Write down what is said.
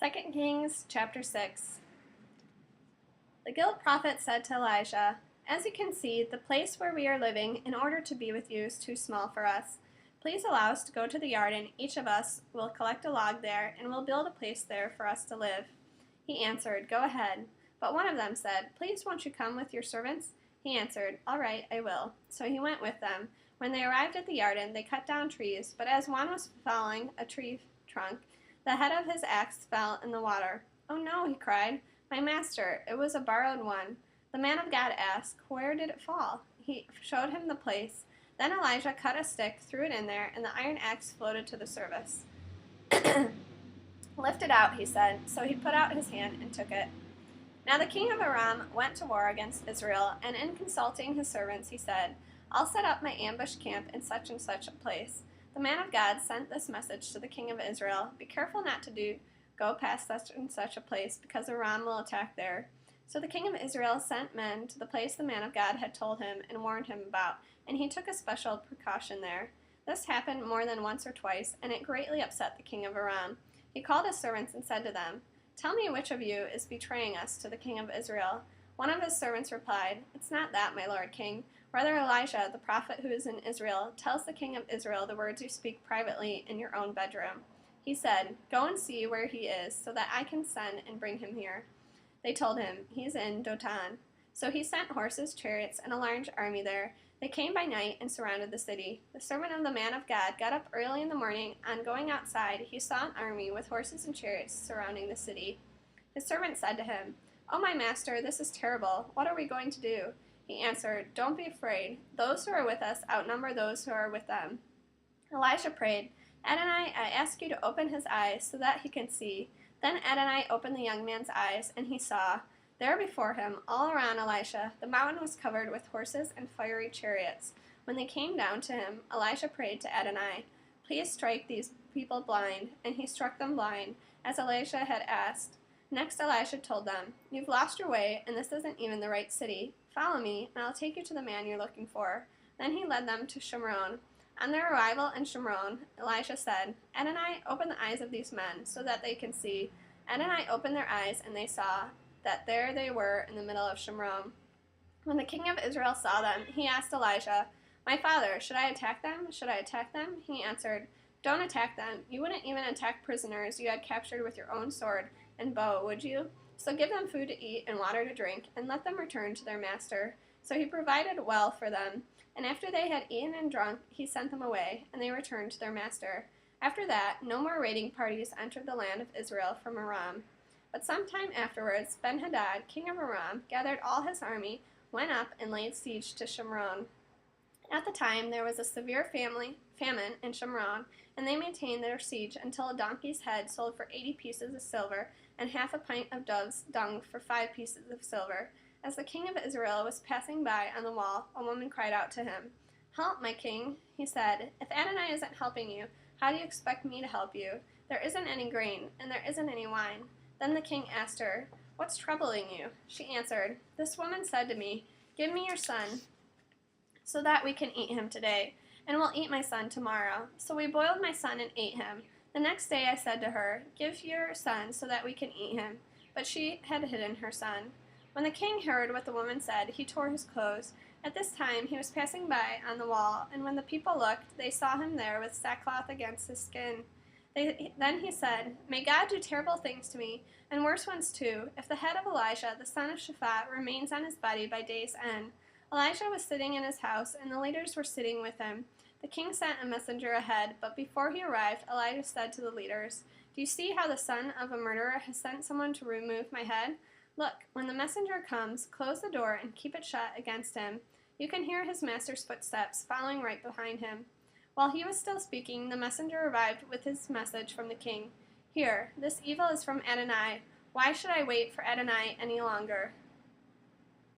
2 Kings chapter 6. The Gilead prophet said to Elijah, "As you can see, the place where we are living in order to be with you is too small for us. Please allow us to go to the yard, and each of us will collect a log there, and will build a place there for us to live." He answered, "Go ahead." But one of them said, "Please won't you come with your servants?" He answered, "All right, I will." So he went with them. When they arrived at the garden, they cut down trees, but as one was felling a tree trunk, the head of his axe fell in the water. "Oh no," he cried, "my master, it was a borrowed one." The man of God asked, "Where did it fall?" He showed him the place. Then Elijah cut a stick, threw it in there, and the iron axe floated to the surface. "Lift it out," he said. So he put out his hand and took it. Now the king of Aram went to war against Israel, and in consulting his servants he said, "I'll set up my ambush camp in such and such a place." The man of God sent this message to the king of Israel, "Be careful not to go past such and such a place, because Aram will attack there." So the king of Israel sent men to the place the man of God had told him and warned him about, and he took a special precaution there. This happened more than once or twice, and it greatly upset the king of Aram. He called his servants and said to them, "Tell me which of you is betraying us to the king of Israel." One of his servants replied, "It's not that, my lord king. Rather, Elijah, the prophet who is in Israel, tells the king of Israel the words you speak privately in your own bedroom." He said, "Go and see where he is, so that I can send and bring him here." They told him, "He's in Dothan." So he sent horses, chariots, and a large army there. They came by night and surrounded the city. The servant of the man of God got up early in the morning. On going outside, he saw an army with horses and chariots surrounding the city. His servant said to him, "Oh, my master, this is terrible. What are we going to do?" He answered, "Don't be afraid. Those who are with us outnumber those who are with them." Elisha prayed, "Adonai, I ask you to open his eyes so that he can see." Then Adonai opened the young man's eyes, and he saw. There before him, all around Elisha, the mountain was covered with horses and fiery chariots. When they came down to him, Elisha prayed to Adonai, "Please strike these people blind." And he struck them blind, as Elisha had asked. Next Elisha told them, "You've lost your way, and this isn't even the right city. Follow me, and I'll take you to the man you're looking for." Then he led them to Shomron. On their arrival in Shomron, Elisha said, "Adonai, open the eyes of these men, so that they can see." Adonai opened their eyes, and they saw that there they were in the middle of Shomron. When the king of Israel saw them, he asked Elisha, "My father, should I attack them? Should I attack them?" He answered, "Don't attack them. You wouldn't even attack prisoners you had captured with your own sword and bow, would you? So give them food to eat and water to drink, and let them return to their master." So he provided well for them, and after they had eaten and drunk, he sent them away, and they returned to their master. After that, no more raiding parties entered the land of Israel from Aram. But some time afterwards, Ben-Hadad, king of Aram, gathered all his army, went up, and laid siege to Shomron. At the time, there was a severe famine in Shomron, and they maintained their siege until a donkey's head sold for 80 pieces of silver, and half a pint of dove's dung for 5 pieces of silver. As the king of Israel was passing by on the wall, a woman cried out to him. "Help, my king," he said. "If Adonai isn't helping you, how do you expect me to help you? There isn't any grain, and there isn't any wine." Then the king asked her, "What's troubling you?" She answered, "This woman said to me, 'Give me your son, so that we can eat him today, and we'll eat my son tomorrow.' So we boiled my son and ate him. The next day I said to her, 'Give your son so that we can eat him.' But she had hidden her son." When the king heard what the woman said, he tore his clothes. At this time he was passing by on the wall, and when the people looked, they saw him there with sackcloth against his skin. Then he said, "May God do terrible things to me, and worse ones too, if the head of Elijah, the son of Shaphat, remains on his body by day's end." Elijah was sitting in his house, and the leaders were sitting with him. The king sent a messenger ahead, but before he arrived, Elijah said to the leaders, "Do you see how the son of a murderer has sent someone to remove my head? Look, when the messenger comes, close the door and keep it shut against him. You can hear his master's footsteps following right behind him." While he was still speaking, the messenger arrived with his message from the king. "Here, this evil is from Adonai. Why should I wait for Adonai any longer?"